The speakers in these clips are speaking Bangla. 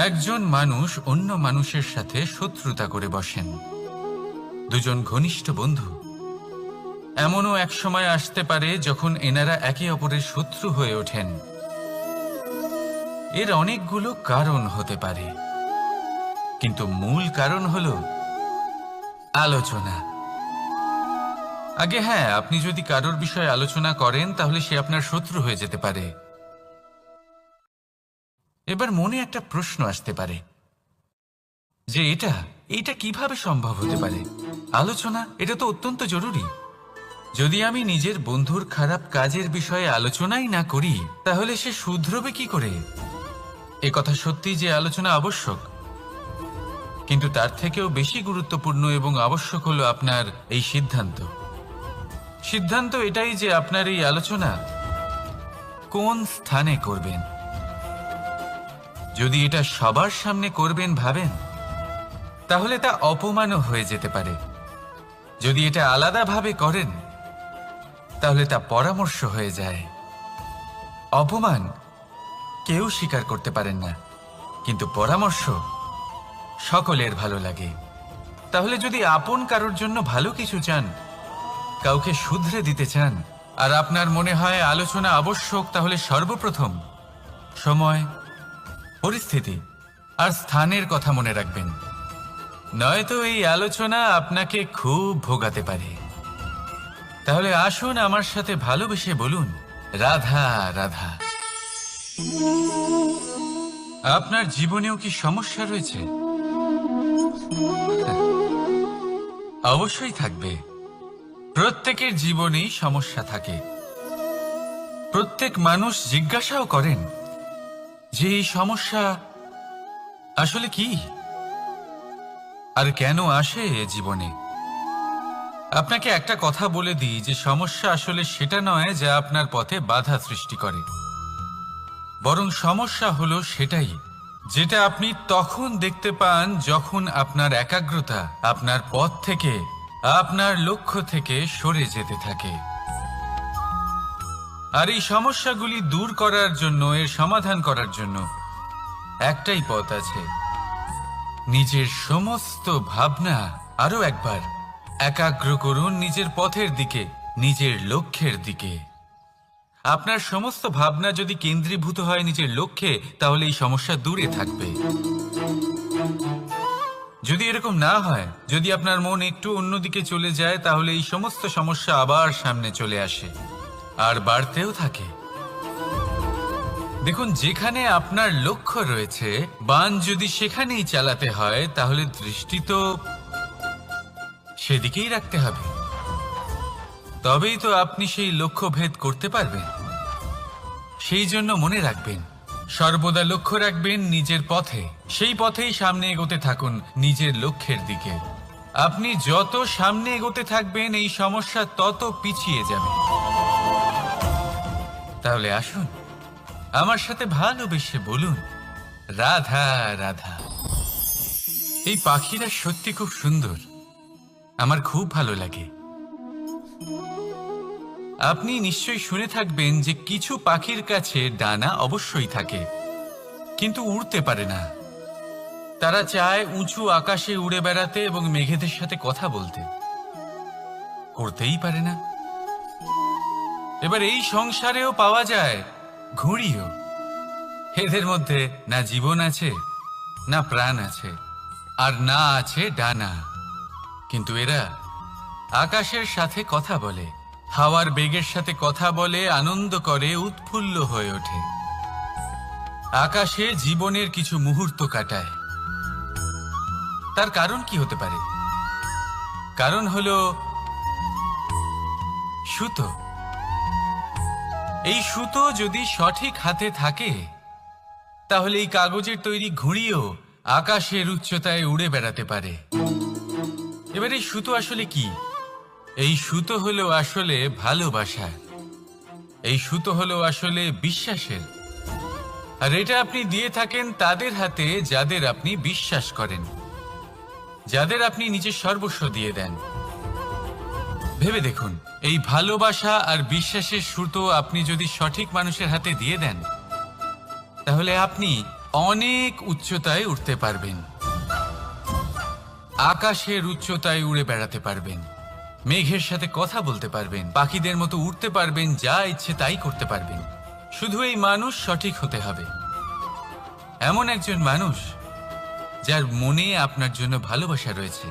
একজন মানুষ অন্য মানুষের সাথে শত্রুতা করে বসেন, দুজন ঘনিষ্ঠ বন্ধু। এমনও এক সময় আসতে পারে যখন এনারা একে অপরের শত্রু হয়ে ওঠেন। এর অনেকগুলো কারণ হতে পারে, কিন্তু মূল কারণ হলো আলোচনা। আগে হ্যাঁ, আপনি যদি কারোর বিষয়ে আলোচনা করেন তাহলে সে আপনার শত্রু হয়ে যেতে পারে। এবার মনে একটা প্রশ্ন আসতে পারে যে এটা কিভাবে সম্ভব হতে পারে? আলোচনা এটা তো অত্যন্ত জরুরি। যদি আমি নিজের বন্ধুর খারাপ কাজের বিষয়ে আলোচনাই না করি তাহলে সে শুধরবে কি করে? এ কথা সত্যি যে আলোচনা আবশ্যক, কিন্তু তার থেকেও বেশি গুরুত্বপূর্ণ এবং আবশ্যক হলো আপনার এই সিদ্ধান্ত এটাই যে আপনার এই আলোচনা কোন স্থানে করবেন। যদি এটা সবার সামনে করবেন ভাবেন, তাহলে তা অপমানও হয়ে যেতে পারে। যদি এটা আলাদাভাবে করেন তাহলে তা পরামর্শ হয়ে যায়। অপমান কেউ স্বীকার করতে পারেন না, কিন্তু পরামর্শ সকলের ভালো লাগে। তাহলে যদি আপন কারোর জন্য ভালো কিছু চান, কাউকে শুধরে দিতে চান, আর আপনার মনে হয় আলোচনা আবশ্যক, তাহলে সর্বপ্রথম সময়, পরিস্থিতি আর স্থানের কথা মনে রাখবেন। নয়তো এই আলোচনা আপনাকে খুব ভোগাতে পারে। তাহলে আসুন আমার সাথে ভালোবেসে বলুন, রাধা রাধা। আপনার জীবনেও কি সমস্যা রয়েছে? অবশ্যই থাকবে। প্রত্যেকের জীবনেই সমস্যা থাকে। প্রত্যেক মানুষ জিজ্ঞাসাও করেন যে এই সমস্যা আসলে কি আর কেন আসে এ জীবনে। আপনাকে একটা কথা বলে দিই যে সমস্যা আসলে সেটা নয় যা আপনার পথে বাধা সৃষ্টি করে, বরং সমস্যা হলো সেটাই যেটা আপনি তখন দেখতে পান যখন আপনার একাগ্রতা আপনার পথ থেকে, আপনার লক্ষ্য থেকে সরে যেতে থাকে। আর এই সমস্যাগুলি দূর করার জন্য, এর সমাধান করার জন্য একটাই পথ আছে। নিজের সমস্ত ভাবনা আরো একবার একাগ্র করুন নিজের পথের দিকে, নিজের লক্ষ্যের দিকে। আপনার সমস্ত ভাবনা যদি কেন্দ্রীভূত হয় নিজের লক্ষ্যে, তাহলে এই সমস্যা দূরে থাকবে। যদি এরকম না হয়, যদি আপনার মন একটু অন্যদিকে চলে যায়, তাহলে এই সমস্ত সমস্যা আবার সামনে চলে আসে আর বাড়তেও থাকে। দেখুন, যেখানে আপনার লক্ষ্য রয়েছে, বান যদি সেখানেই চালাতে হয়, তাহলে দৃষ্টি তো সেদিকেই রাখতে হবে। তবেই তো আপনি সেই লক্ষ্য ভেদ করতে পারবেন। সেই জন্য মনে রাখবেন, সর্বদা লক্ষ্য রাখবেন নিজের পথে, সেই পথেই সামনে এগোতে থাকুন নিজের লক্ষ্যের দিকে। আপনি যত সামনে এগোতে থাকবেন এই সমস্যা তত পিছিয়ে যাবে। তাহলে আসুন আমার সাথে ভালোবেসে বলুন, রাধা রাধা। এই পাখিরা সত্যি খুব সুন্দর, আমার খুব ভালো লাগে। আপনি নিশ্চয়ই শুনে থাকবেন যে কিছু পাখির কাছে ডানা অবশ্যই থাকে, কিন্তু উড়তে পারে না। তারা চায় উঁচু আকাশে উড়ে বেড়াতে এবং মেঘেদের সাথে কথা বলতে, করতেই পারে না। এবার এই সংসারেও পাওয়া যায় ঘুড়িও। এদের মধ্যে না জীবন আছে, না প্রাণ আছে, আর না আছে ডানা, কিন্তু এরা আকাশের সাথে কথা বলে, হাওয়ার বেগের সাথে কথা বলে, আনন্দ করে, উৎফুল্ল হয়ে ওঠে। আকাশে জীবনের কিছু মুহূর্ত কাটায়। তার কারণ কি হতে পারে? কারণ হলো সুতো। এই সুতো যদি সঠিক হাতে থাকে, তাহলে এই কাগজের তৈরি ঘুড়িও আকাশের উচ্চতায় উড়ে বেড়াতে পারে। এবার এই সুতো আসলে কি? এই সুতো হলো আসলে ভালোবাসা। এই সুতো হলো আসলে বিশ্বাসের। আর এটা আপনি দিয়ে থাকেন তাদের হাতে যাদের আপনি বিশ্বাস করেন, যাদের আপনি নিজের সর্বস্ব দিয়ে দেন। ভেবে দেখুন, এই ভালোবাসা আর বিশ্বাসের সুতো আপনি যদি সঠিক মানুষের হাতে দিয়ে দেন, তাহলে আপনি অনেক উচ্চতায় উঠতে পারবেন, আকাশের উচ্চতায় উড়ে বেড়াতে পারবেন, মেঘের সাথে কথা বলতে পারবেন, পাখিদের মতো উঠতে পারবেন, যা ইচ্ছে তাই করতে পারবেন। শুধু এই মানুষ সঠিক হতে হবে, এমন একজন মানুষ যার মনে আপনার জন্য ভালোবাসা রয়েছে,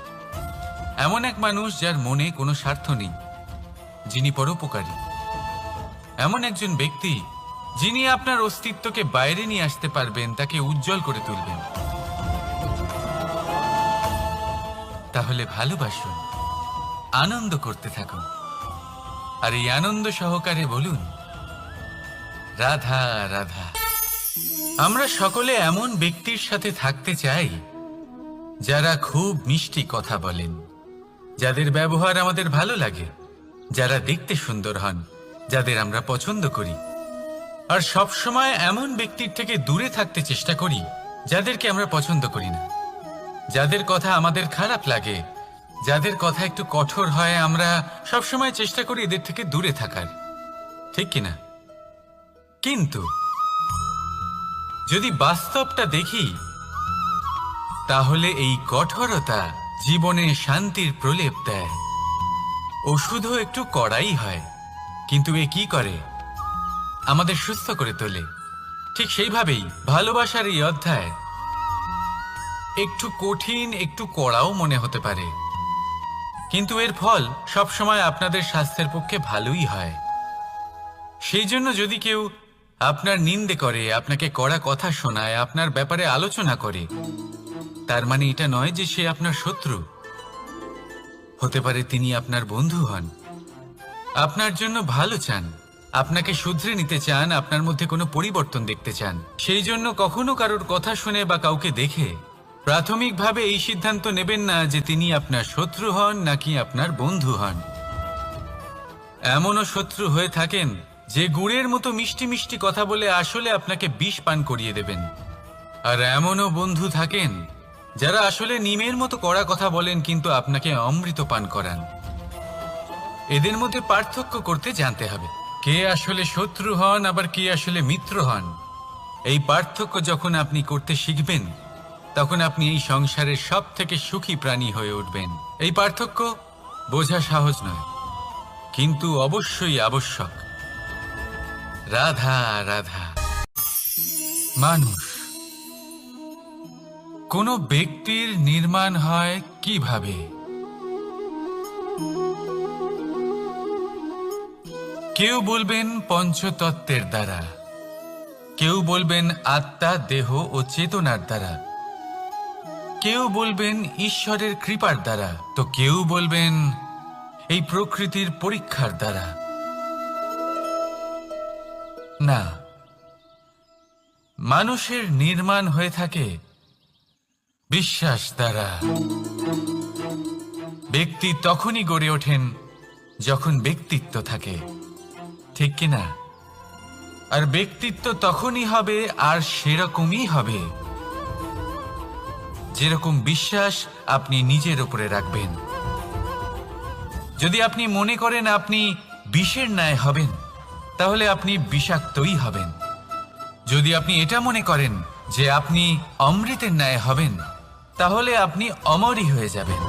এমন এক মানুষ যার মনে কোনো স্বার্থ নেই, যিনি পরোপকারী, এমন একজন ব্যক্তি যিনি আপনার অস্তিত্বকে বাইরে নিয়ে আসতে পারবেন, তাকে উজ্জ্বল করে তুলবেন। তাহলে ভালোবাসুন, আনন্দ করতে থাকুন, আর এই আনন্দ সহকারে বলুন, রাধা রাধা। আমরা সকলে এমন ব্যক্তির সাথে থাকতে চাই যারা খুব মিষ্টি কথা বলেন, যাদের ব্যবহার আমাদের ভালো লাগে, যারা দেখতে সুন্দর হন, যাদের আমরা পছন্দ করি। আর সব সময় এমন ব্যক্তির থেকে দূরে থাকতে চেষ্টা করি যাদেরকে আমরা পছন্দ করি না, যাদের কথা আমাদের খারাপ লাগে, যাদের কথা একটু কঠোর হয়। আমরা সব সময় চেষ্টা করি এদের থেকে দূরে থাকার, ঠিক কিনা? কিন্তু যদি বাস্তবটা দেখি, তাহলে এই কঠোরতা জীবনে শান্তির প্রলেপ দেয়। ওষুধও একটু কড়াই হয়, কিন্তু এ কি করে? আমাদের সুস্থ করে তোলে। ঠিক সেইভাবেই ভালোবাসার এই অধ্যায় একটু কঠিন, একটু কড়াও মনে হতে পারে, কিন্তু এর ফল সবসময় আপনাদের স্বাস্থ্যের পক্ষে ভালোই হয়। সেই জন্য যদি কেউ আপনার নিন্দে করে, আপনাকে কড়া কথা শোনায়, আপনার ব্যাপারে আলোচনা করে, তার মানে এটা নয় যে সে আপনার শত্রু। হতে পারে তিনি আপনার বন্ধু হন, আপনার জন্য ভালো চান, আপনাকে শুধরে নিতে চান, আপনার মধ্যে কোনো পরিবর্তন দেখতে চান। সেই জন্য কখনো কারোর কথা শুনে বা কাউকে দেখে প্রাথমিকভাবে এই সিদ্ধান্ত নেবেন না যে তিনি আপনার শত্রু হন নাকি আপনার বন্ধু হন। এমনও শত্রু হয়ে থাকেন যে গুড়ের মতো মিষ্টি মিষ্টি কথা বলে আসলে আপনাকে বিষ পান করিয়ে দেবেন, আর এমনও বন্ধু থাকেন যারা আসলে নিমের মতো কড়া কথা বলেন কিন্তু আপনাকে অমৃত পান করান। এদের মধ্যে পার্থক্য করতে জানতে হবে, কে আসলে শত্রু হন আবার কে আসলে মিত্র হন। এই পার্থক্য যখন আপনি করতে শিখবেন, তখন আপনি এই সংসারের সব থেকে সুখী প্রাণী হয়ে উঠবেন। এই পার্থক্য বোঝা সহজ নয়, কিন্তু অবশ্যই আবশ্যক। রাধা রাধা। মানুষ, কোনো ব্যক্তির নির্মাণ হয় কিভাবে? কেউ বলবেন পঞ্চতত্ত্বের দ্বারা, কেউ বলবেন আত্মা, দেহ ও চেতনার দ্বারা, কেউ বলবেন ঈশ্বরের কৃপার দ্বারা, তো কেউ বলবেন এই প্রকৃতির পরীক্ষার দ্বারা। না, মানুষের নির্মাণ হয়ে থাকে বিশ্বাস দ্বারা। ব্যক্তি তখনই গড়ে ওঠেন যখন ব্যক্তিত্ব থাকে, ঠিক কিনা? আর ব্যক্তিত্ব তখনই হবে আর সেরকমই হবে যেরকম বিশ্বাস আপনি নিজের উপরে রাখবেন। যদি আপনি মনে করেন আপনি বিষের ন্যায় হবেন, তাহলে আপনি বিষাক্তই হবেন। যদি আপনি এটা মনে করেন যে আপনি অমৃতের ন্যায় হবেন, তাহলে আপনি অমরই হয়ে যাবেন।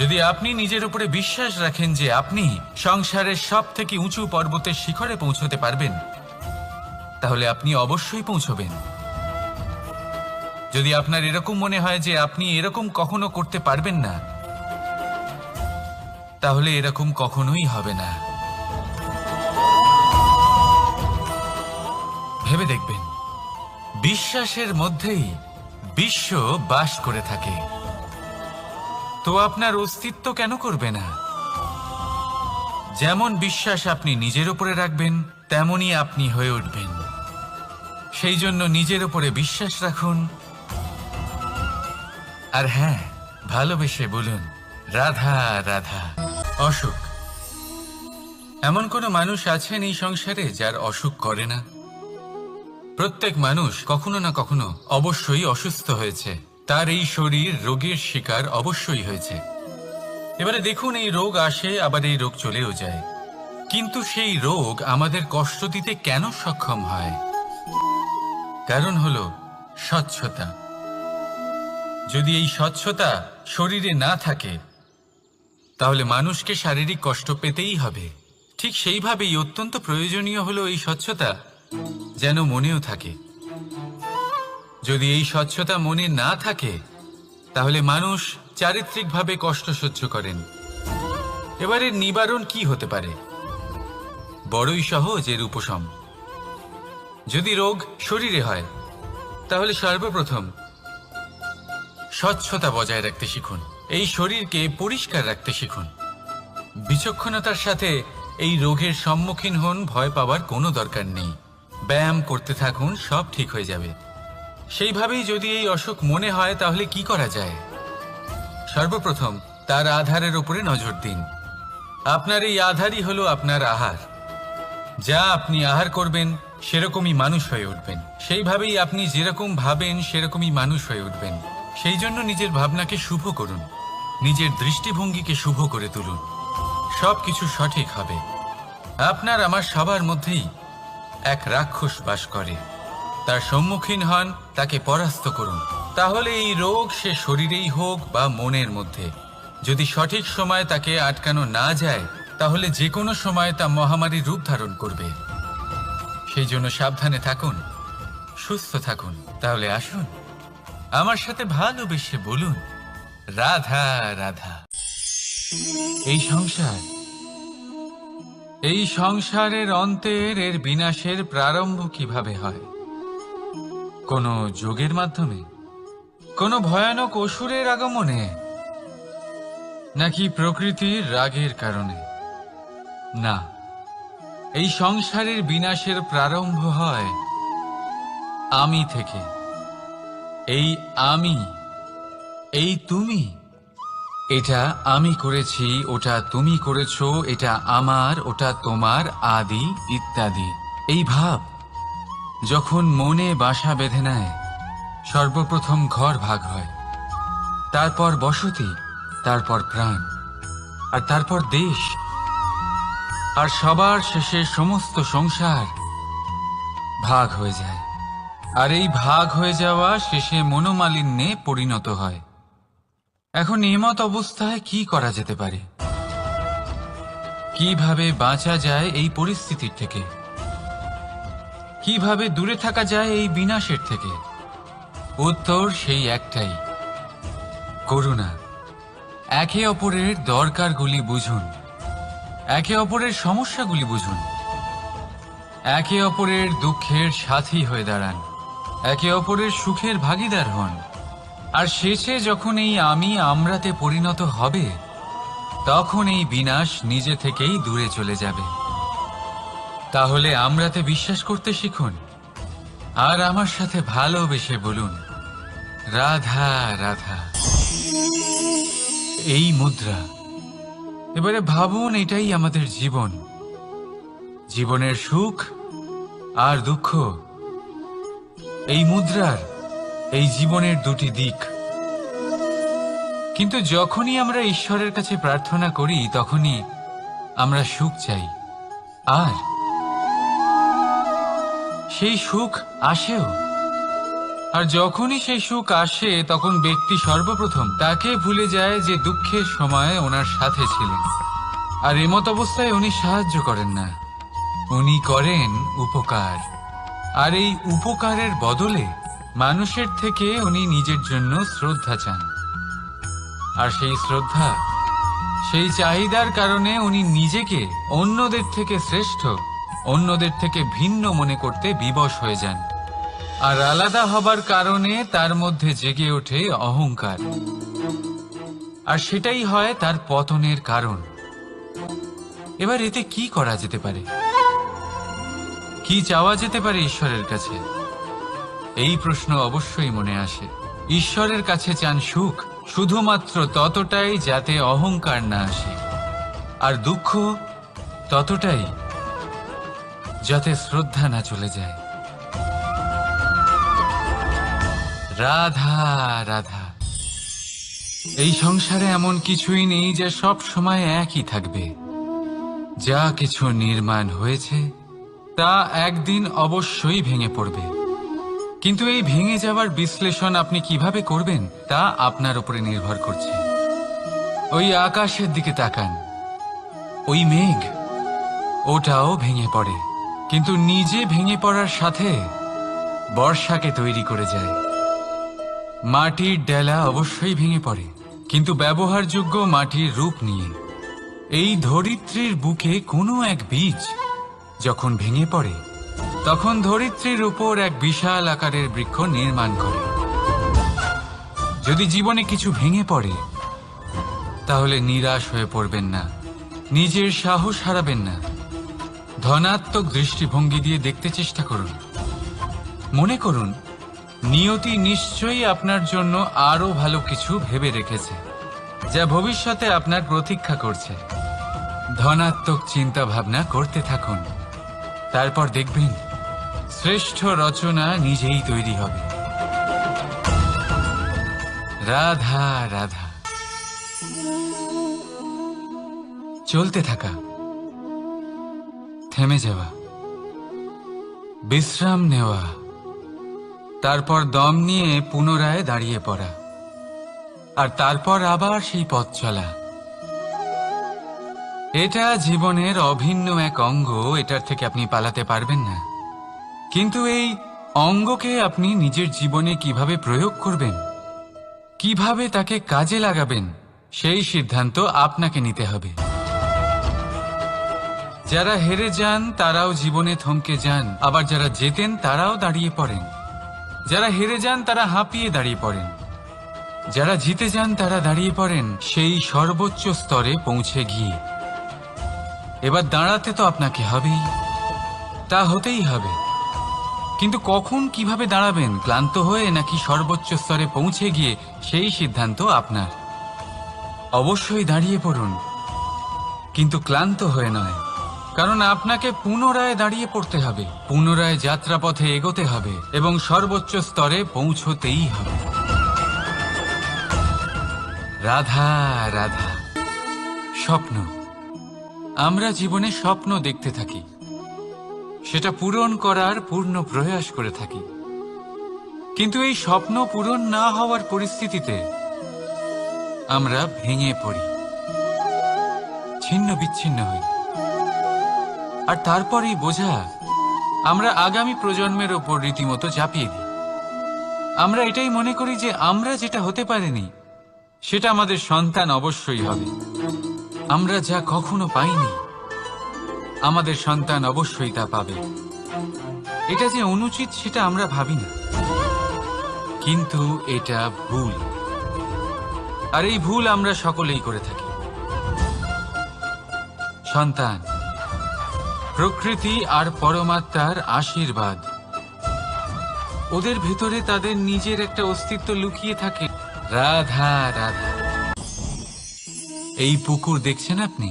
যদি আপনি নিজের উপরে বিশ্বাস রাখেন যে আপনি সংসারের সব থেকে উঁচু পর্বতের শিখরে পৌঁছতে পারবেন, তাহলে আপনি অবশ্যই পৌঁছবেন। যদি আপনার এরকম মনে হয় যে আপনি এরকম কখনো করতে পারবেন না, তাহলে এরকম কখনোই হবে না। ভেবে দেখবেন, বিশ্বাসের মধ্যেই বিশ্ব বাস করে থাকে, তো আপনার অস্তিত্ব কেন করবে না? যেমন বিশ্বাস আপনি নিজের উপরে রাখবেন, তেমনই আপনি হয়ে উঠবেন। সেই জন্য নিজের উপরে বিশ্বাস রাখুন, আর হ্যাঁ, ভালোবেসে বলুন রাধা রাধা। অসুখ, এমন কোনো মানুষ আছেন এই সংসারে যার অসুখ করে না? প্রত্যেক মানুষ কখনো না কখনো অবশ্যই অসুস্থ হয়েছে, তার এই শরীর রোগের শিকার অবশ্যই হয়েছে। এবারে দেখুন, এই রোগ আসে আবার এই রোগ চলেও যায়, কিন্তু সেই রোগ আমাদের কষ্ট দিতে কেন সক্ষম হয়? কারণ হলো স্বচ্ছতা। যদি এই স্বচ্ছতা শরীরে না থাকে তাহলে মানুষকে শারীরিক কষ্ট পেতেই হবে। ঠিক সেইভাবেই অত্যন্ত প্রয়োজনীয় হলো এই স্বচ্ছতা যেন মনেও থাকে। যদি এই স্বচ্ছতা মনে না থাকে তাহলে মানুষ চারিত্রিকভাবে কষ্ট সহ্য করেন। এবারে নিবারণ কি হতে পারে? বড়ই সহজ এর উপশম। যদি রোগ শরীরে হয় তাহলে সর্বপ্রথম স্বচ্ছতা বজায় রাখতে শিখুন। এই শরীরকে পরিষ্কার রাখতে শিখুন। বিচক্ষণতার সাথে এই রোগের সম্মুখীন হন। ভয় পাওয়ার কোনো দরকার নেই। ব্যায়াম করতে থাকুন, সব ঠিক হয়ে যাবে। সেইভাবেই যদি এই অসুখ মনে হয় তাহলে কি করা যায়? সর্বপ্রথম তার আধারের উপরে নজর দিন। আপনার এই আধারই হলো আপনার আহার। যা আপনি আহার করবেন সেরকমই মানুষ হয়ে উঠবেন। সেইভাবেই আপনি যেরকম ভাবেন সেরকমই মানুষ হয়ে উঠবেন। সেই জন্য নিজের ভাবনাকে শুভ করুন, নিজের দৃষ্টিভঙ্গিকে শুভ করে তুলুন। সবকিছু সঠিক হবে। আপনার আমার সবার মধ্যেই এক রাক্ষস বাস করে। তার সম্মুখীন হন, তাকে পরাস্ত করুন। তাহলে এই রোগ সে শরীরেই হোক বা মনের মধ্যে, যদি সঠিক সময় তাকে আটকানো না যায় তাহলে যে কোনো সময় তা মহামারীর রূপ ধারণ করবে। সেই জন্য সাবধানে থাকুন, সুস্থ থাকুন। তাহলে আসুন আমার সাথে ভালোবেসে বলুন, রাধা রাধা। এই সংসারের অন্তের এর বিনাশের প্রারম্ভ কিভাবে হয়? কোনো যোগের মাধ্যমে? কোনো ভয়ানক অসুরের আগমনে? নাকি প্রকৃতির রাগের কারণে? না, এই সংসারের বিনাশের প্রারম্ভ হয় আমি থেকে। এই আমি, এই তুমি, এটা আমি করেছি, ওটা তুমি করেছো, এটা আমার, ওটা তোমার, আদি ইত্যাদি। এই ভাব যখন মনে বাসা বেঁধে নেয়, সর্বপ্রথম ঘর ভাগ হয়, তারপর বসতি, তারপর প্রাণ, আর তারপর দেশ, আর সবার শেষে সমস্ত সংসার ভাগ হয়ে যায়। আর এই ভাগ হয়ে যাওয়া শেষে মনোমালিন্যে পরিণত হয়। এখন এমত অবস্থায় কি করা যেতে পারে? কিভাবে বাঁচা যায় এই পরিস্থিতির থেকে? কিভাবে দূরে থাকা যায় এই বিনাশের থেকে? উত্তর সেই একটাই, করুণা। একে অপরের দরকারগুলি বুঝুন, একে অপরের সমস্যাগুলি বুঝুন, একে অপরের দুঃখের সাথী হয়ে দাঁড়ান, একে অপরের সুখের ভাগীদার হন। আর শেষে যখন এই আমি আমরাতে পরিণত হবে তখন এই বিনাশ নিজে থেকেই দূরে চলে যাবে। তাহলে আমরাতে বিশ্বাস করতে শিখুন আর আমার সাথে ভালোবেসে বলুন, রাধা রাধা। এই মুদ্রা। এবারে ভাবুন, এটাই আমাদের জীবন, জীবনের সুখ আর দুঃখ। এই মুদ্রার, এই জীবনের দুটি দিক। কিন্তু যখনই আমরা ঈশ্বরের কাছে প্রার্থনা করি তখনই আমরা সুখ চাই, আর সেই সুখ আসেও। আর যখনই সেই সুখ আসে তখন ব্যক্তি সর্বপ্রথম তাকে ভুলে যায় যে দুঃখের সময় ওনার সাথে ছিলেন। আর এমত অবস্থায় উনি সাহায্য করেন না, উনি করেন উপকার। আর এই উপকারের বদলে মানুষের থেকে উনি নিজের জন্য শ্রদ্ধা চান। আর সেই শ্রদ্ধা, সেই চাহিদার কারণে উনি নিজেকে অন্যদের থেকে শ্রেষ্ঠ, অন্যদের থেকে ভিন্ন মনে করতে বিবশ হয়ে যান। আর আলাদা হবার কারণে তার মধ্যে জেগে ওঠে অহংকার। আর সেটাই হয় তার পতনের কারণ। এবার এতে কি করা যেতে পারে? কি চাওয়া যেতে পারে ঈশ্বরের কাছে? এই প্রশ্ন অবশ্যই মনে আসে। ঈশ্বরের কাছে চান সুখ, শুধুমাত্র ততটাই যাতে অহংকার না আসে, আর দুঃখ ততটাই যাতে শ্রদ্ধা না চলে যায়। রাধা রাধা। এই সংসারে এমন কিছুই নেই যা সব সময় একই থাকবে। যা কিছু নির্মাণ হয়েছে তা একদিন অবশ্যই ভেঙে পড়বে। কিন্তু এই ভেঙে যাওয়ার বিশ্লেষণ আপনি কিভাবে করবেন তা আপনার উপরে নির্ভর করছে। ওই আকাশের দিকে তাকান, ওই মেঘ, ওটাও ভেঙে পড়ে, কিন্তু নিজে ভেঙে পড়ার সাথে বর্ষাকে তৈরি করে যায়। মাটির ডেলা অবশ্যই ভেঙে পড়ে, কিন্তু ব্যবহারযোগ্য মাটির রূপ নিয়ে। এই ধরিত্রীর বুকে কোনো এক বীজ যখন ভেঙে পড়ে, তখন ধরিত্রীর উপর এক বিশাল আকারের বৃক্ষ নির্মাণ করে। যদি জীবনে কিছু ভেঙে পড়ে, তাহলে নিরাশ হয়ে পড়বেন না, নিজের সাহস হারাবেন না। ধনাত্মক দৃষ্টিভঙ্গি দিয়ে দেখতে চেষ্টা করুন। মনে করুন, নিয়তি নিশ্চয়ই আপনার জন্য আরো ভালো কিছু ভেবে রেখেছে, যা ভবিষ্যতে আপনার প্রতীক্ষা করছে। ধনাত্মক চিন্তা ভাবনা করতে থাকুন, তারপর দেখবেন শ্রেষ্ঠ রচনা নিজেই তৈরি হবে। রাধা রাধা। চলতে থাকা, থেমে যাওয়া, বিশ্রাম নেওয়া, তারপর দম নিয়ে পুনরায় দাঁড়িয়ে পড়া, আর তারপর আবার সেই পথ চলা। এটা জীবনের অভিন্ন এক অঙ্গ, এটার থেকে আপনি পালাতে পারবেন না। কিন্তু এই অঙ্গকে আপনি নিজের জীবনে কিভাবে প্রয়োগ করবেন, কিভাবে তাকে কাজে লাগাবেন, সেই সিদ্ধান্ত আপনাকে নিতে হবে। যারা হেরে যান তারাও জীবনে থমকে যান, আবার যারা জেতেন তারাও দাঁড়িয়ে পড়েন। যারা হেরে যান তারা হাঁপিয়ে দাঁড়িয়ে পড়েন, যারা জিতে যান তারা দাঁড়িয়ে পড়েন সেই সর্বোচ্চ স্তরে পৌঁছে গিয়ে। এবার দাঁড়াতে তো আপনাকে হবেই, তা হতেই হবে। কিন্তু কখন, কিভাবে দাঁড়াবেন, ক্লান্ত হয়ে নাকি সর্বোচ্চ স্তরে পৌঁছে গিয়ে, সেই সিদ্ধান্ত আপনার। অবশ্যই দাঁড়িয়ে পড়ুন, কিন্তু ক্লান্ত হয়ে নয়, কারণ আপনাকে পুনরায় দাঁড়িয়ে পড়তে হবে, পুনরায় যাত্রাপথে এগোতে হবে এবং সর্বোচ্চ স্তরে পৌঁছতেই হবে। রাধা রাধা। স্বপ্ন, আমরা জীবনে স্বপ্ন দেখতে থাকি, সেটা পূরণ করার পূর্ণ প্রয়াস করে থাকি। কিন্তু এই স্বপ্ন পূরণ না হওয়ার পরিস্থিতিতে আমরা ভেঙে পড়ি, ছিন্ন বিচ্ছিন্ন হই, আর তারপরেই বোঝা আমরা আগামী প্রজন্মের ওপর রীতিমতো চাপিয়ে দিই। আমরা এটাই মনে করি যে আমরা যেটা হতে পারিনি, সেটা আমাদের সন্তান অবশ্যই হবে। আমরা যা কখনো পাইনি, আমাদের সন্তান অবশ্যই তা পাবে। এটা যে অনুচিত সেটা আমরা ভাবি না, কিন্তু এটা ভুল, আর এই ভুল আমরা সকলেই করে থাকি। সন্তান প্রকৃতি আর পরমাত্মার আশীর্বাদ, ওদের ভেতরে তাদের নিজের একটা অস্তিত্ব লুকিয়ে থাকে। রাধা রাধা। এই পুকুর দেখছেন আপনি,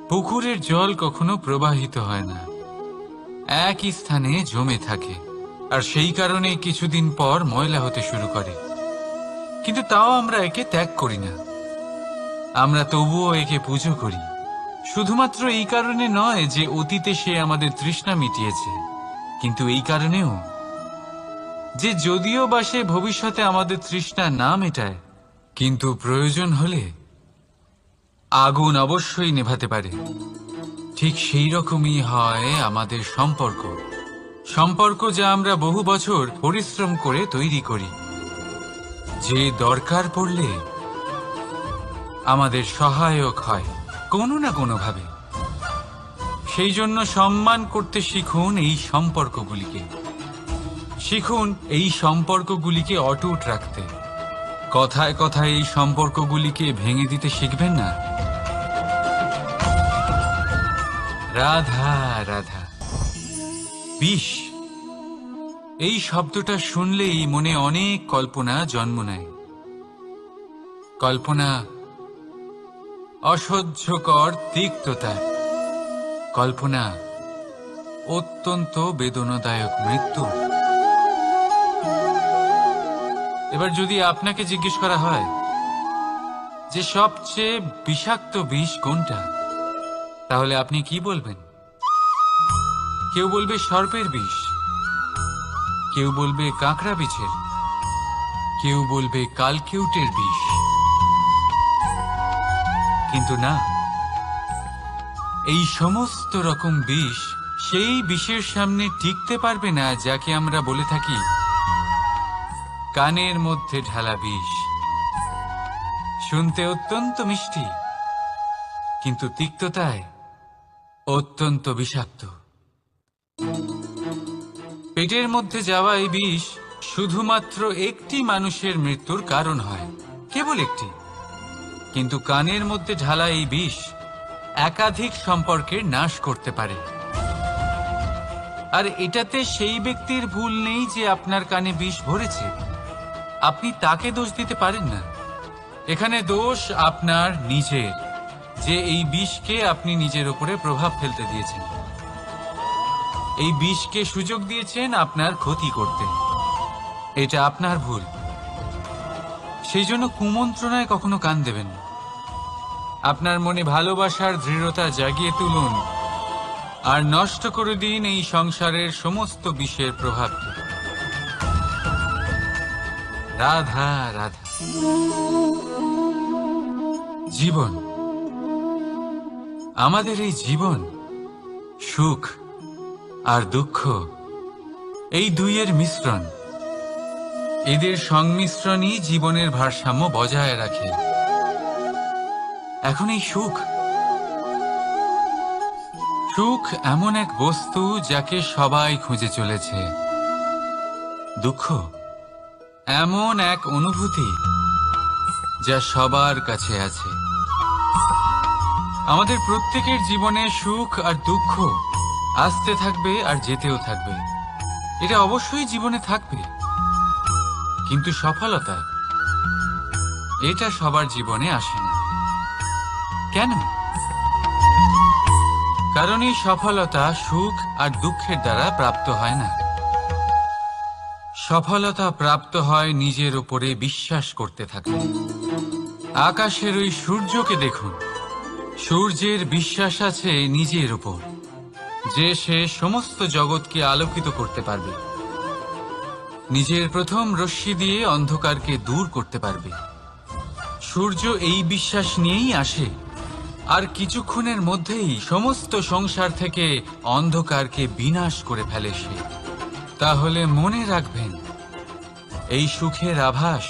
পুকুরের জল কখনো প্রবাহিত হয় না, একই স্থানে জমে থাকে, আর সেই কারণে কিছুদিন পর ময়লা হতে শুরু করে। কিন্তু তাও আমরা একে ত্যাগ করি না, আমরা তবুও একে পুজো করি। শুধুমাত্র এই কারণে নয় যে অতীতে সে আমাদের তৃষ্ণা মিটিয়েছে, কিন্তু এই কারণেও যে যদিও বা সে ভবিষ্যতে আমাদের তৃষ্ণা না মেটায়, কিন্তু প্রয়োজন হলে আগুন অবশ্যই নেভাতে পারে। ঠিক সেই রকমই হয় আমাদের সম্পর্ক, সম্পর্ক যা আমরা বহু বছর পরিশ্রম করে তৈরি করি, যে দরকার পড়লে আমাদের সহায়ক হয় কোনো না কোনোভাবে। সেই জন্য সম্মান করতে শিখুন এই সম্পর্কগুলিকে, শিখুন এই সম্পর্কগুলিকে অটুট রাখতে। কথায় কথায় এই সম্পর্কগুলিকে ভেঙে দিতে শিখবেন না। রাধা রাধা। বিষ, এই শব্দটা শুনলেই মনে অনেক কল্পনা জন্ম নেয়। কল্পনা অসহ্যকর তিক্ততা, কল্পনা অত্যন্ত বেদনাদায়ক মৃত্যু। এবার যদি আপনাকে জিজ্ঞেস করা হয় যে সবচেয়ে বিষাক্ত বিষ কোনটা, তাহলে আপনি কি বলবেন? কেউ বলবে সর্পের বিষ, কেউ বলবে কাঁকড়া বিছের, কেউ বলবে কালকেউটের বিষ, কিন্তু না, এই সমস্ত রকম বিষ সেই বিষের সামনে টিকতে পারবে না যাকে আমরা বলে থাকি কানের মধ্যে ঢালা বিষ। শুনতে অত্যন্ত মিষ্টি, কিন্তু তিক্ততায় অত্যন্ত বিষাক্ত। পেটের মধ্যে যাওয়া এই বিষ শুধুমাত্র একটি মানুষের মৃত্যুর কারণ হয়, কেবল একটি, কিন্তু কানের মধ্যে ঢালা এই বিষ একাধিক সম্পর্কের নাশ করতে পারে। আর এটাতে সেই ব্যক্তির ভুল নেই যে আপনার কানে বিষ ভরেছে, আপনি তাকে দোষ দিতে পারেন না। এখানে দোষ আপনার নিজের, যে এই বিষকে আপনি নিজের উপরে প্রভাব ফেলতে দিয়েছেন, এই বিষকে সুযোগ দিয়েছেন আপনার ক্ষতি করতে। এটা আপনার ভুল। সেই জন্য কুমন্ত্রণায় কখনো কান দেবেন না। আপনার মনে ভালোবাসার দৃঢ়তা জাগিয়ে তুলুন আর নষ্ট করে দিন এই সংসারের সমস্ত বিষের প্রভাবকে। রাধা রাধা। জীবন, আমাদের এই জীবন সুখ আর দুঃখ, এই দুইয়ের মিশ্রণ। এদের সংমিশ্রণই জীবনের ভারসাম্য বজায় রাখে। এখন এই সুখ, সুখ এমন এক বস্তু যাকে সবাই খুঁজে চলেছে। দুঃখ এমন এক অনুভূতি যা সবার কাছে আছে। আমাদের প্রত্যেকের জীবনে সুখ আর দুঃখ আসতে থাকবে আর যেতেও থাকবে। এটা অবশ্যই জীবনে থাকবে, কিন্তু সফলতা এটা সবার জীবনে আসে না। কেন? কারণ এই সফলতা সুখ আর দুঃখের দ্বারা প্রাপ্ত হয় না। সফলতা প্রাপ্ত হয় নিজের উপরে বিশ্বাস করতে থাকলে। আকাশের ওই সূর্যকে দেখুন, সূর্যের বিশ্বাস আছে নিজের উপর যে সে সমস্ত জগৎকে আলোকিত করতে পারবে, নিজের প্রথম রশ্মি দিয়ে অন্ধকারকে দূর করতে পারবে। সূর্য এই বিশ্বাস নিয়েই আসে, আর কিছুক্ষণের মধ্যেই সমস্ত সংসার থেকে অন্ধকারকে বিনাশ করে ফেলে সে। তাহলে মনে রাখবেন, এই সুখের আভাস,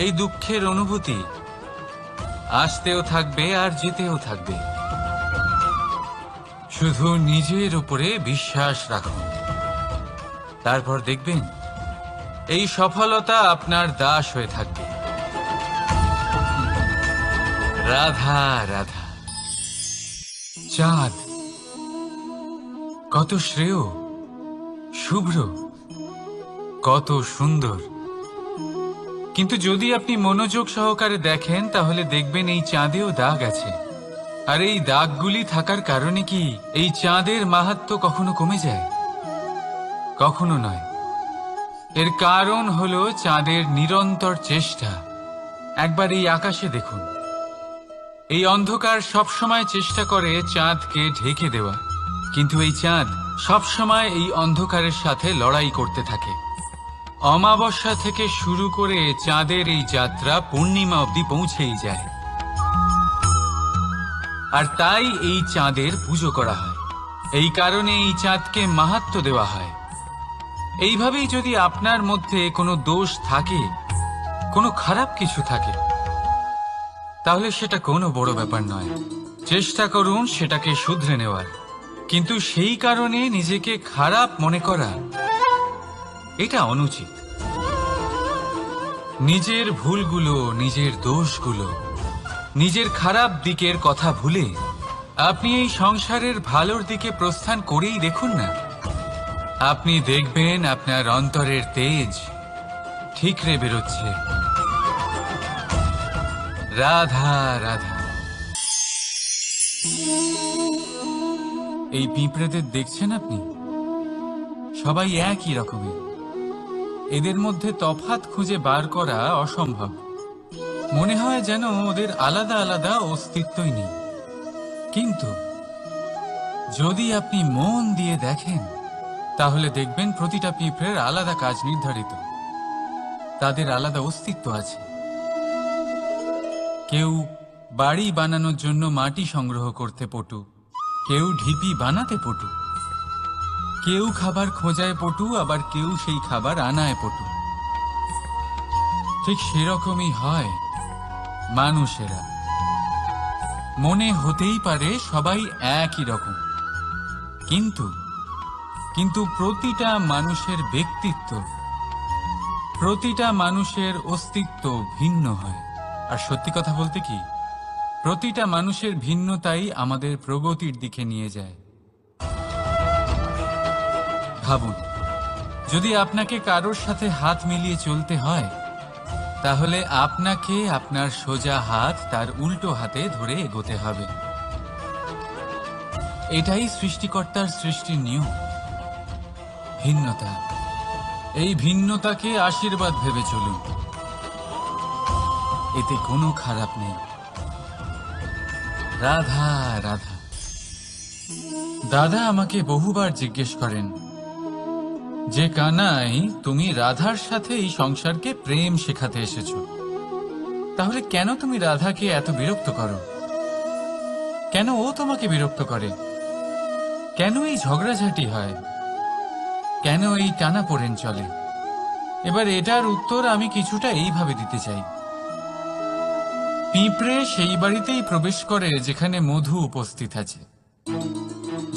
এই দুঃখের অনুভূতি আসতেও থাকবে আর যেতেও থাকবে। শুধু নিজের উপরে বিশ্বাস রাখুন, তারপর দেখবেন এই সফলতা আপনার দাস হয়ে থাকবে। রাধা রাধা। চাঁদ কত শ্রেয়, শুভ্র, কত সুন্দর, কিন্তু যদি আপনি মনোযোগ সহকারে দেখেন তাহলে দেখবেন এই চাঁদেও দাগ আছে। আর এই দাগগুলি থাকার কারণে কি এই চাঁদের মাহাত্ম্য কখনো কমে যায়? কখনো নয়। এর কারণ হলো চাঁদের নিরন্তর চেষ্টা। একবার এই আকাশে দেখুন, এই অন্ধকার সবসময় চেষ্টা করে চাঁদকে ঢেকে দেওয়া, কিন্তু এই চাঁদ সবসময় এই অন্ধকারের সাথে লড়াই করতে থাকে। অমাবস্যা থেকে শুরু করে চাঁদের এই যাত্রা পূর্ণিমা অবধি পৌঁছেই যায়। আর তাই এই চাঁদের পুজো করা হয়, এই কারণে এই চাঁদকে মাহাত্ম্য দেওয়া হয়। এইভাবেই যদি আপনার মধ্যে কোনো দোষ থাকে, কোনো খারাপ কিছু থাকে, তাহলে সেটা কোনো বড় ব্যাপার নয়। চেষ্টা করুন সেটাকে শুধরে নেওয়ার, কিন্তু সেই কারণে নিজেকে খারাপ মনে করা এটা অনুচিত। নিজের ভুলগুলো, নিজের দোষগুলো, নিজের খারাপ দিকের কথা ভুলে আপনি এই সংসারের ভালোর দিকে প্রস্থান করেই দেখুন না। আপনি দেখবেন আপনার অন্তরের তেজ ঠিকরে বেরোচ্ছে। রাধা রাধা। এই পিঁপড়েদের দেখছেন আপনি? সবাই একই রকমের। এদের মধ্যে তফাৎ খুঁজে বার করা অসম্ভব। মনে হয় যেন ওদের আলাদা আলাদা অস্তিত্বই নেই। কিন্তু যদি আপনি মন দিয়ে দেখেন তাহলে দেখবেন প্রতিটা পিঁপড়ের আলাদা কাজ নির্ধারিত, তাদের আলাদা অস্তিত্ব আছে। কেউ বাড়ি বানানোর জন্য মাটি সংগ্রহ করতে পটু, কেউ ঢিপি বানাতে পটু, কেউ খাবার খোঁজায় পটু, আবার কেউ সেই খাবার আনায় পটু। ঠিক সেরকমই হয় মানুষেরা। মনে হতেই পারে সবাই একই রকম, কিন্তু কিন্তু প্রতিটা মানুষের ব্যক্তিত্ব, প্রতিটা মানুষের অস্তিত্ব ভিন্ন হয়। আর সত্যি কথা বলতে কি, প্রতিটা মানুষের ভিন্নতাই আমাদের প্রগতির দিকে নিয়ে যায়। ভাবুন, যদি আপনাকে কারোর সাথে হাত মিলিয়ে চলতে হয়, তাহলে আপনাকে আপনার সোজা হাত তার উল্টো হাতে ধরে এগোতে হবে। এটাই সৃষ্টিকর্তার সৃষ্টির নিয়ম। ভিন্নতা, এই ভিন্নতাকে আশীর্বাদ ভেবে চলুন, এতে কোনো খারাপ নেই। রাধা রাধা। দাদা আমাকে বহুবার জিজ্ঞেস করেন যে, কানাই, তুমি রাধার সাথে এই সংসারকে প্রেম শেখাতে এসেছো, তাহলে কেন তুমি রাধাকে এত বিরক্ত করো? কেন ও তোমাকে বিরক্ত করে? কেন এই ঝগড়াঝাটি হয়? কেন এই টানাপোড়েন চলে? এবার এটার উত্তর আমি কিছুটা এইভাবে দিতে চাই। পিঁপড়ে সেই বাড়িতেই প্রবেশ করে যেখানে মধু উপস্থিত আছে।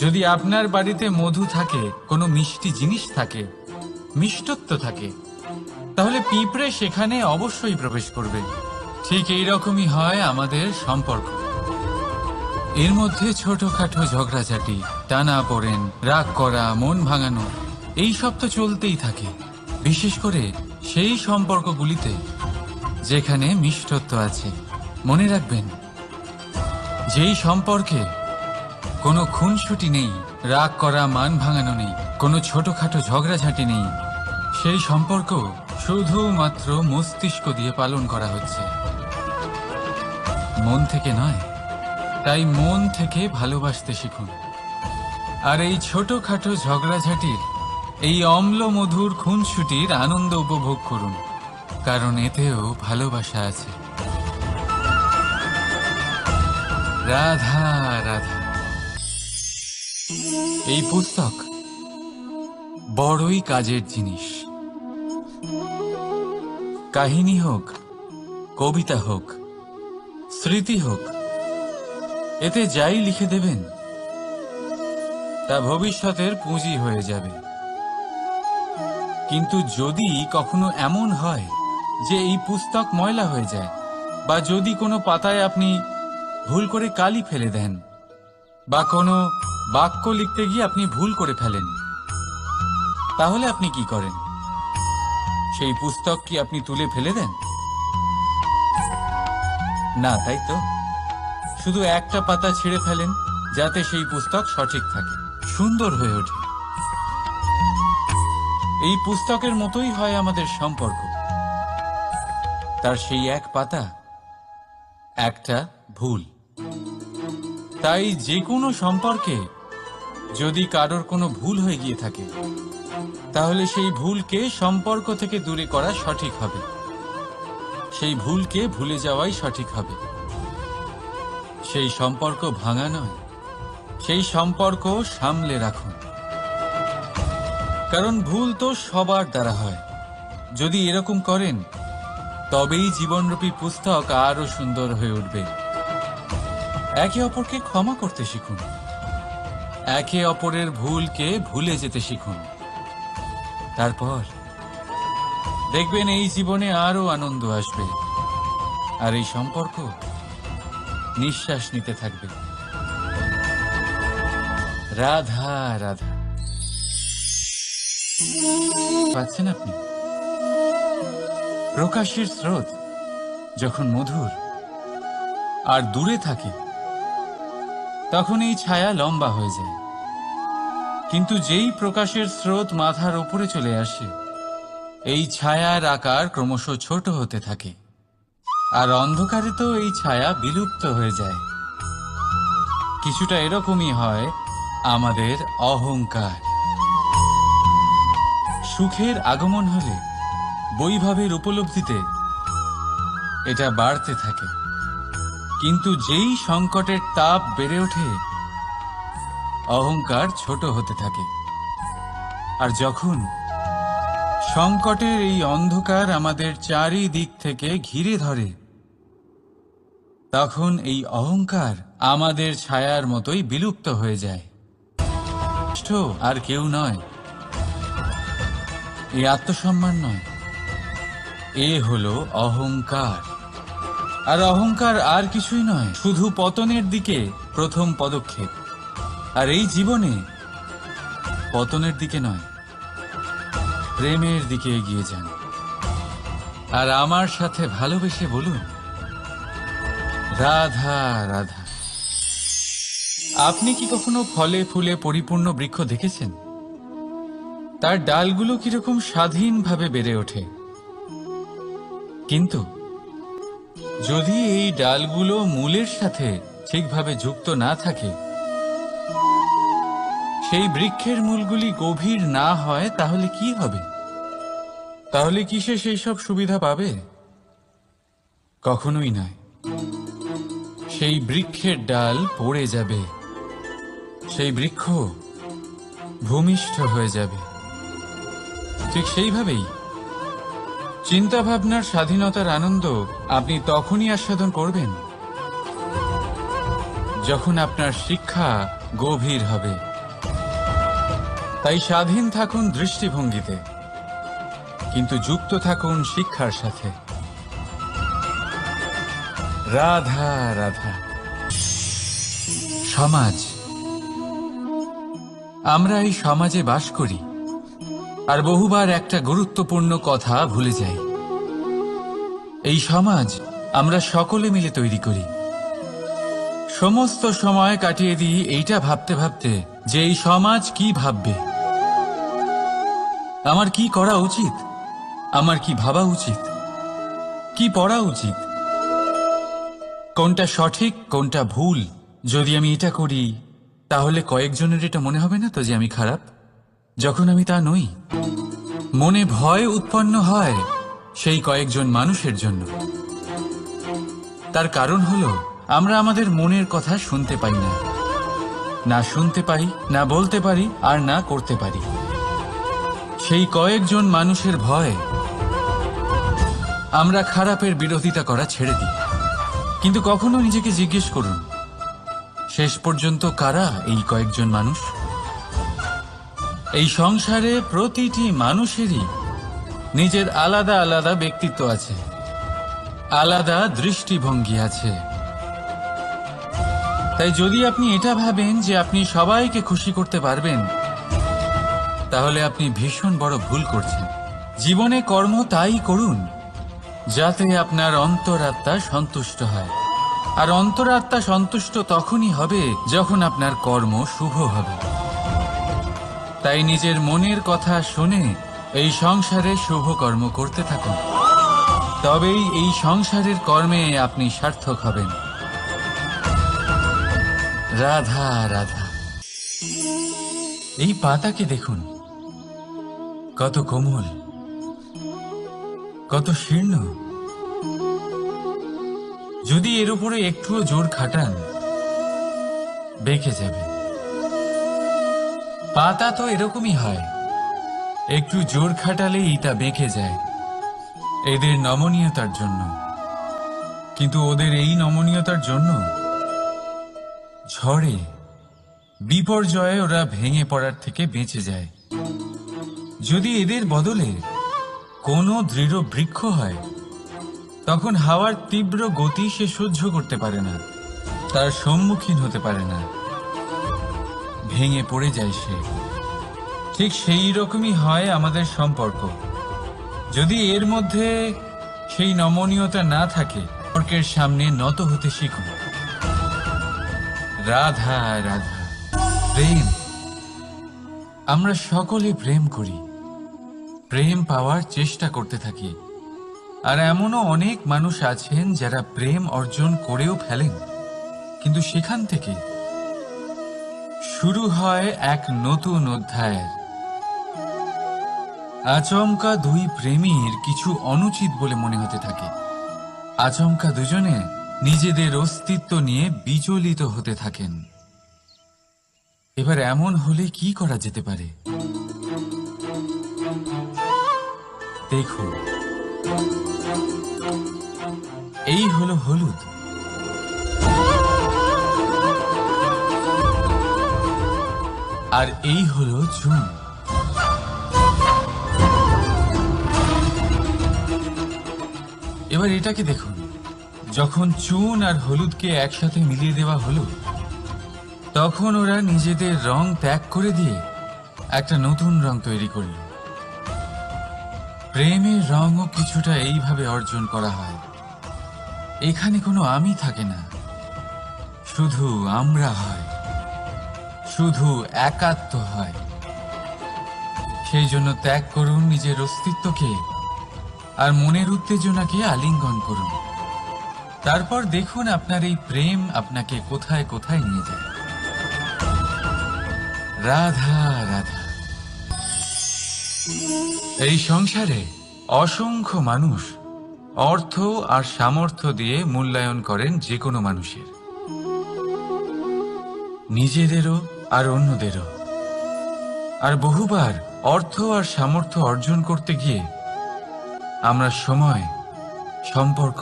যদি আপনার বাড়িতে মধু থাকে, কোনো মিষ্টি জিনিস থাকে, মিষ্টত্ব থাকে, তাহলে পিঁপড়ে সেখানে অবশ্যই প্রবেশ করবে। ঠিক এই রকমই হয় আমাদের সম্পর্ক। এর মধ্যে ছোটখাটো ঝগড়াঝাটি, টানাপোড়েন, রাগ করা, মন ভাঙানো, এই সব তো চলতেই থাকে, বিশেষ করে সেই সম্পর্কগুলিতে যেখানে মিষ্টত্ব আছে। মনে রাখবেন, যেই সম্পর্কে কোনো খুনসুটি নেই, রাগ করা, মান ভাঙানো নেই, কোনো ছোটখাটো ঝগড়াঝাটি নেই, সেই সম্পর্ক শুধুমাত্র মস্তিষ্ক দিয়ে পালন করা হচ্ছে, মন থেকে নয়। তাই মন থেকে ভালোবাসতে শিখুন। আর এই ছোটখাটো ঝগড়াঝাটির, এই অম্ল মধুর খুনসুটির আনন্দ উপভোগ করুন, কারণ এতেও ভালোবাসা আছে। রাধা রাধা। এই পুস্তক বড়ই কাজের জিনিস। কাহিনী হোক, কবিতা হোক, স্মৃতি হোক, এতে যাই লিখে দেবেন তা ভবিষ্যতের পুঁজি হয়ে যাবে। কিন্তু যদি কখনো এমন হয় যে এই পুস্তক ময়লা হয়ে যায়, বা যদি কোনো পাতায় আপনি ভুল করে কালি ফেলে দেন, বা কোনো বাক্য লিখতে গিয়ে আপনি ভুল করে ফেলেন, তাহলে আপনি কি করেন? সেই পুস্তক কি আপনি তুলে ফেলে দেন? না, তাই তো। শুধু একটা পাতা ছিঁড়ে ফেলেন, যাতে সেই পুস্তক সঠিক থাকে, সুন্দর হয়ে ওঠে। এই পুস্তকের মতোই হয় আমাদের সম্পর্ক। তার সেই এক পাতা, একটা ভুল। তাই যে কোনো সম্পর্কে যদি কারোর কোনো ভুল হয়ে গিয়ে থাকে, তাহলে সেই ভুলকে সম্পর্ক থেকে দূরে করা সঠিক হবে। সেই ভুলকে ভুলে যাওয়াই সঠিক হবে। সেই সম্পর্ক ভাঙা নয়, সেই সম্পর্ক সামলে রাখুন। কারণ ভুল তো সবার দ্বারা হয়। যদি এরকম করেন, তবেই জীবনরূপী পুস্তক আরো সুন্দর হয়ে উঠবে। একে অপরকে ক্ষমা করতে শিখুন, একে অপরের ভুলকে ভুলে যেতে শিখুন। তারপর দেখবেন এই জীবনে আরো আনন্দ আসবে, আর এই সম্পর্ক নিঃশ্বাস নিতে থাকবে। রাধা রাধা। পাচ্ছেন আপনি? প্রকাশের স্রোত যখন মধুর আর দূরে থাকে, তখন এই ছায়া লম্বা হয়ে যায়। কিন্তু যেই প্রকাশের স্রোত মাথার উপরে চলে আসে, এই ছায়ার আকার ক্রমশ ছোট হতে থাকে, আর অন্ধকারে তো এই ছায়া বিলুপ্ত হয়ে যায়। কিছুটা এরকমই হয় আমাদের অহংকার। সুখের আগমন হলে, বৈভবের উপলব্ধিতে এটা বাড়তে থাকে। কিন্তু যেই সংকটের তাপ বেড়ে ওঠে, অহংকার ছোট হতে থাকে। আর যখন সংকটের এই অন্ধকার আমাদের চারিদিক থেকে ঘিরে ধরে, তখন এই অহংকার আমাদের ছায়ার মতোই বিলুপ্ত হয়ে যায়। আর কেউ নয়, এই আত্মসম্মান নয়, এ হলো অহংকার। আর অহংকার আর কিছুই নয়, শুধু পতনের দিকে প্রথম পদক্ষেপ। আর এই জীবনে পতনের দিকে নয়, প্রেমের দিকে এগিয়ে যান। আর আমার সাথে ভালোবেসে বলুন, রাধা রাধা। আপনি কি কখনো ফলে ফুলে পরিপূর্ণ বৃক্ষ দেখেছেন? তার ডালগুলো কিরকম স্বাধীনভাবে বেড়ে ওঠে। কিন্তু যদি এই ডালগুলো মূলের সাথে ঠিকভাবে যুক্ত না থাকে, সেই বৃক্ষের মূলগুলি গভীর না হয়, তাহলে কি হবে? তাহলে কি সে সেই সব সুবিধা পাবে? কখনোই নয়। সেই বৃক্ষের ডাল পড়ে যাবে, সেই বৃক্ষ ভূমিষ্ঠ হয়ে যাবে। ঠিক সেইভাবেই চিন্তা ভাবনার স্বাধীনতার আনন্দ আপনি তখনই আস্বাদন করবেন যখন আপনার শিক্ষা গভীর হবে। তাই স্বাধীন থাকুন দৃষ্টিভঙ্গিতে, কিন্তু যুক্ত থাকুন শিক্ষার সাথে। রাধা রাধা। সমাজ, আমরা এই সমাজে বাস করি, আর বহুবার একটা গুরুত্বপূর্ণ কথা ভুলে যাই। এই সমাজ আমরা সকলে মিলে তৈরি করি। সমস্ত সময় কাটিয়ে দিই এইটা ভাবতে ভাবতে যে এই সমাজ কি ভাববে, আমার কি করা উচিত, আমার কি ভাবা উচিত, কি পড়া উচিত, কোনটা সঠিক কোনটা ভুল। যদি আমি এটা করি, তাহলে কয়েকজনের এটা মনে হবে না তো যে আমি খারাপ, যখন আমি তা নই। মনে ভয় উৎপন্ন হয় সেই কয়েকজন মানুষের জন্য। তার কারণ হলো আমরা আমাদের মনের কথা শুনতে পাই না, না শুনতে পারি, না বলতে পারি, আর না করতে পারি। সেই কয়েকজন মানুষের ভয় আমরা খারাপের বিরোধিতা করা ছেড়ে দিই। কিন্তু কখনো নিজেকে জিজ্ঞেস করুন, শেষ পর্যন্ত কারা এই কয়েকজন মানুষ? এই সংসারে প্রতিটি মানুষেরই নিজের আলাদা আলাদা ব্যক্তিত্ব আছে, আলাদা দৃষ্টিভঙ্গি আছে। তাই যদি আপনি এটা ভাবেন যে আপনি সবাইকে খুশি করতে পারবেন, তাহলে আপনি ভীষণ বড় ভুল করছেন। জীবনে কর্ম তাই করুন যাতে আপনার অন্তরাত্মা সন্তুষ্ট হয়। আর অন্তরাত্মা সন্তুষ্ট তখনই হবে যখন আপনার কর্ম শুভ হবে। তাই নিজের মনের কথা শুনে এই সংসারে শুভ কর্ম করতে থাকুন, তবেই এই সংসারের কর্মে আপনি সার্থক হবেন। রাধা রাধা। এই পাতাকে দেখুন, কত কোমল, কত শীর্ণ। যদি এর উপরে একটুও জোর খাটান, বেঁকে যাবে। পাতা তো এরকমই হয়, একটু জোর খাটালেই তা বেঁকে যায় এদের নমনীয়তার জন্য। কিন্তু ওদের এই নমনীয়তার জন্য ঝড়ে, বিপর্যয়ে ওরা ভেঙে পড়ার থেকে বেঁচে যায়। যদি এদের বদলে কোনো দৃঢ় বৃক্ষ হয়, তখন হাওয়ার তীব্র গতি সে সহ্য করতে পারে না, তার সম্মুখীন হতে পারে না, ভেঙে পড়ে যায় সে। ঠিক সেই রকমই হয় আমাদের সম্পর্ক। যদি এর মধ্যে সেই নমনীয়তা না থাকে, সম্পর্কের সামনে নত হতে শিখুন। রাধা রাধা। প্রেম, আমরা সকলে প্রেম করি, প্রেম পাওয়ার চেষ্টা করতে থাকি। আর এমনও অনেক মানুষ আছেন যারা প্রেম অর্জন করেও ফেলেন, কিন্তু সেখান থেকে শুরু হয় এক নতুন অধ্যায়ের। আচমকা দুই প্রেমীর কিছু অনুচিত বলে মনে হতে থাকে। আচমকা দুজনে নিজেদের অস্তিত্ব নিয়ে বিচলিত হতে থাকেন। এবার এমন হলে কি করা যেতে পারে? দেখুন, এই হলো হলুদ, আর এই হলো চুন। এবার এটাকে দেখুন, যখন চুন আর হলুদকে একসাথে মিলিয়ে দেওয়া হলো, তখন ওরা নিজেদের রং ত্যাগ করে দিয়ে একটা নতুন রং তৈরি করল। প্রেমের রঙও কিছুটা এইভাবে অর্জন করা হয়। এখানে কোনো আমি থাকে না, শুধু আমরা হয়, শুধু একাত্ম হয়। সেই জন্য ত্যাগ করুন নিজের অস্তিত্বকে, আর মনের উত্তেজনাকে আলিঙ্গন করুন। তারপর দেখুন আপনার এই প্রেম আপনাকে কোথায় কোথায় নিয়ে যায়। রাধা রাধা। এই সংসারে অসংখ্য মানুষ অর্থ আর সামর্থ্য দিয়ে মূল্যায়ন করেন যে কোনো মানুষের, নিজেদেরও আর অন্যদেরও। আর বহুবার অর্থ আর সামর্থ্য অর্জন করতে গিয়ে আমরা সময়, সম্পর্ক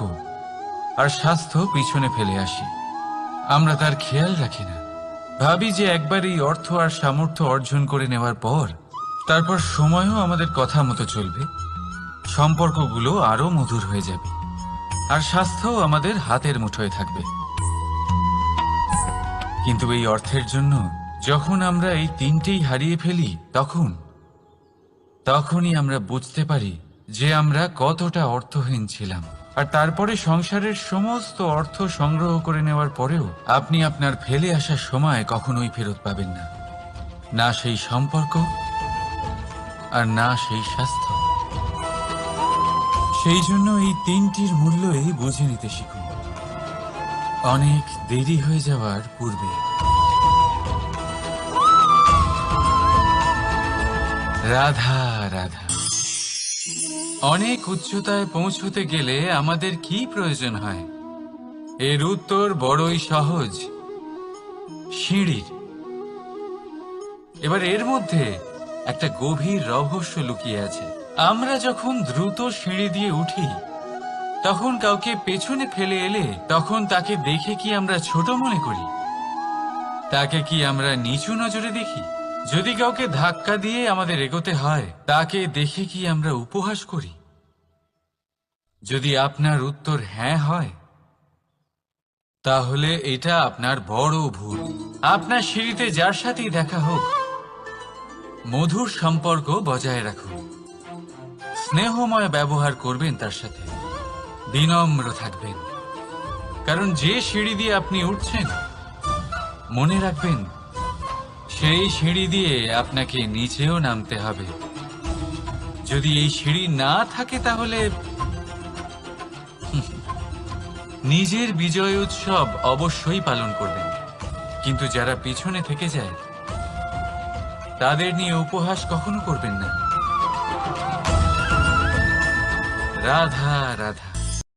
আর স্বাস্থ্য পিছনে ফেলে আসি। আমরা তার খেয়াল রাখি না। ভাবি যে একবার এই অর্থ আর সামর্থ্য অর্জন করে নেওয়ার পর তারপর সময়ও আমাদের কথা মতো চলবে, সম্পর্কগুলো আরো মধুর হয়ে যাবে, আর স্বাস্থ্যও আমাদের হাতের মুঠোয় থাকবে। কিন্তু এই অর্থের জন্য যখন আমরা এই তিনটেই হারিয়ে ফেলি, তখনই আমরা বুঝতে পারি যে আমরা কতটা অর্থহীন ছিলাম। আর তারপরে সংসারের সমস্ত অর্থ সংগ্রহ করে নেওয়ার পরেও আপনি আপনার ফেলে আসা সময় কখনোই ফেরত পাবেন না, না সেই সম্পর্ক আর না সেই স্বাস্থ্য। সেই জন্য এই তিনটির মূল্যই বুঝে নিতে শিখুন অনেক দেরি হয়ে যাওয়ার পূর্বে। রাধা রাধা। অনেক উচ্চতায় পৌঁছতে গেলে আমাদের কি প্রয়োজন হয়? এর উত্তর বড়ই সহজ, সিঁড়ির। এবার এর মধ্যে একটা গভীর রহস্য লুকিয়ে আছে। আমরা যখন দ্রুত সিঁড়ি দিয়ে উঠি, তখন কাউকে পেছনে ফেলে এলে তখন তাকে দেখে কি আমরা ছোট মনে করি? তাকে কি আমরা নিচু নজরে দেখি? যদি কাউকে ধাক্কা দিয়ে আমাদের এগোতে হয়, তাকে দেখে কি আমরা উপহাস করি? যদি আপনার উত্তর হ্যাঁ হয়, তাহলে এটা আপনার বড় ভুল। আপনার সিঁড়িতে যার সাথেই দেখা হোক, মধুর সম্পর্ক বজায় রাখুন, স্নেহময় ব্যবহার করবেন তার সাথে, বিনম্র থাকবেন। কারণ যে সিঁড়ি দিয়ে আপনি উঠছেন, মনে রাখবেন সেই সিঁড়ি দিয়ে আপনাকে নিচেও নামতে হবে। যদি এই সিঁড়ি না থাকে তাহলে নিজের বিজয় উৎসব অবশ্যই পালন করবেন, কিন্তু যারা পিছনে থেকে যায় তাদের নিয়ে উপহাস কখনো করবেন না। রাধা রাধা।